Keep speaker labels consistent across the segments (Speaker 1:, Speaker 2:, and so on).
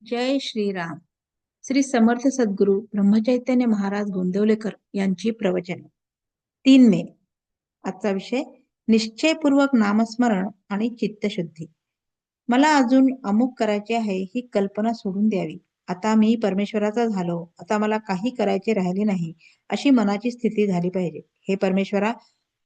Speaker 1: जय श्रीराम. श्री समर्थ सद्गुरू ब्रह्मचैतन्य महाराज गोंदवलेकर यांची प्रवचन. 3 मे. आजचा विषय निश्चयपूर्वक नामस्मरण आणि चित्तशुद्धी. मला अजून अमुक करायचे आहे ही कल्पना सोडून द्यावी. आता मी परमेश्वराचा झालो, आता मला काही करायचे राहिले नाही, अशी मनाची स्थिती झाली पाहिजे. हे परमेश्वरा,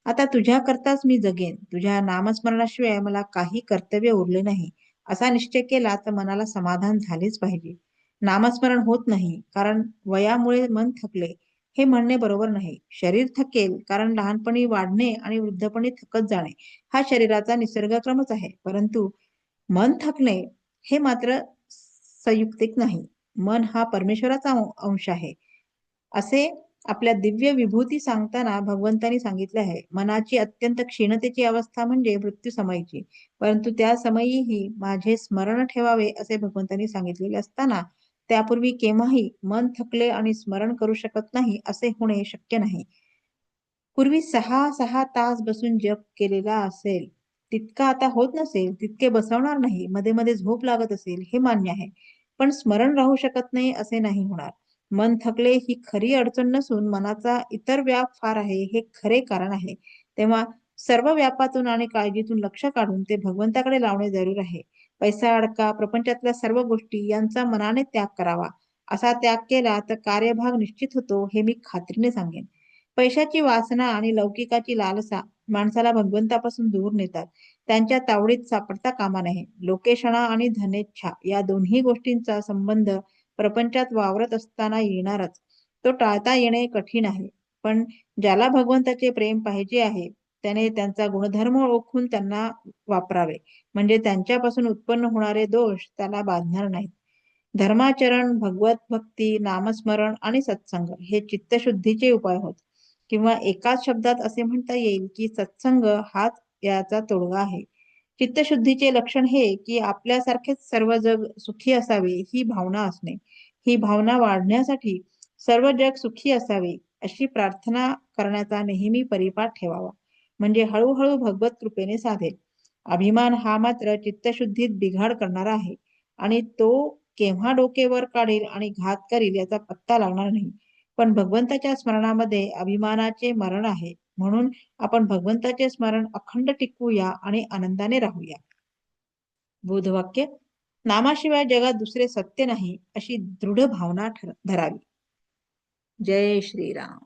Speaker 1: आता तुझ्या करताच मी जगेन, तुझ्या नामस्मरणाशिवाय मला काही कर्तव्य उरले नाही, असा निश्चय केला तर मनाला समाधान झालेच पाहिजे. नामस्मरण होत नाही कारण वयामुळे मन थकले, हे म्हणणे बरोबर नाही. शरीर थकेल कारण लहानपणी वाढणे आणि वृद्धपणी थकत जाणे हा शरीराचा निसर्गक्रमच आहे. परंतु मन थकणे हे मात्र संयुक्तिक नाही. मन हा परमेश्वराचा अंश आहे, असे आपल्या दिव्य विभूती सांगताना भगवंतांनी सांगितले आहे. मनाची अत्यंत क्षीणतेची अवस्था म्हणजे मृत्यू समयची, परंतु त्या समयीही माझे स्मरण ठेवावे असे भगवंतांनी सांगितलेले असताना त्यापूर्वी केव्हाही मन थकले आणि स्मरण करू शकत नाही असे होणे शक्य नाही. पूर्वी 6-6 तास बसून जप केलेला असेल तितका आता होत नसेल, तितके बसवणार नाही. मध्ये मध्ये झोप लागत असेल हे मान्य आहे, पण स्मरण राहू शकत नाही असे नाही होणार. मन थकले ही खरी अडचण नसून मनाचा इतर व्याप फार आहे हे खरे कारण आहे. तेव्हा सर्व व्यापातून आणि काळजीतून लक्ष काढून ते भगवंताकडे लावणे जरूर आहे. पैसा अडका, प्रपंचातल्या सर्व गोष्टी यांचा मनाने त्याग करावा. असा त्याग केला तर कार्यभाग निश्चित होतो हे मी खात्रीने सांगेन. पैशाची वासना आणि लौकिकाची लालसा माणसाला भगवंतापासून दूर नेतात. त्यांच्या तावडीत सापडता कामा नये. लोकेशणा आणि धनेच्छा या दोन्ही गोष्टींचा संबंध प्रपंचात वावरत असताना येणारच. तो टाळता येणे कठीण आहे. पण ज्याला भगवंताचे प्रेम पाहिजे आहे त्याने त्यांचा गुणधर्म ओळखून त्यांना वापरावे, म्हणजे त्यांच्यापासून उत्पन्न होणारे दोष त्याला बाधणार नाहीत. धर्माचरण, भगवत भक्ती, नामस्मरण आणि सत्संग हे चित्तशुद्धीचे उपाय होत. किंवा एकाच शब्दात असे म्हणता येईल की सत्संग हाच याचा तोडगा आहे. चित्तशुद्धीचे लक्षण हे की आपल्यासारखेच सर्व जग सुखी असावे ही भावना असणे. ही भावना वाढण्यासाठी सर्व जग सुखी असावे अशी प्रार्थना करण्याचा नेहमी परिपाठ ठेवावा, म्हणजे हळूहळू भगवत कृपेने साधेल. अभिमान हा मात्र चित्तशुद्धीत बिघाड करणारा आहे आणि तो केव्हा डोके वर काढेल आणि घात करील याचा पत्ता लागणार नाही. पण भगवंताच्या स्मरणामध्ये अभिमानाचे मरण आहे. म्हणून आपण भगवंताचे स्मरण अखंड टिकवूया आणि आनंदाने राहूया. बोधवाक्य: नामाशिवाय जगात दुसरे सत्य नाही अशी दृढ भावना धरावी. जय श्रीराम.